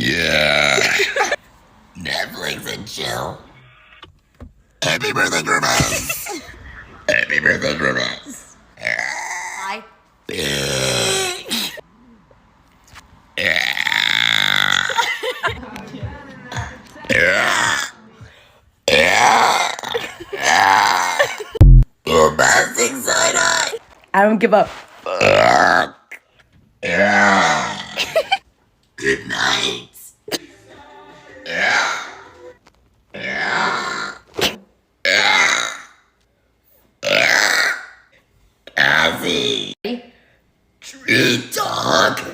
Yeah. Netflix and chill. Happy birthday, Grimace. Happy birthday, Grimace. Hi. You're busting so I don't give up. Good night. Abby. Tree talk.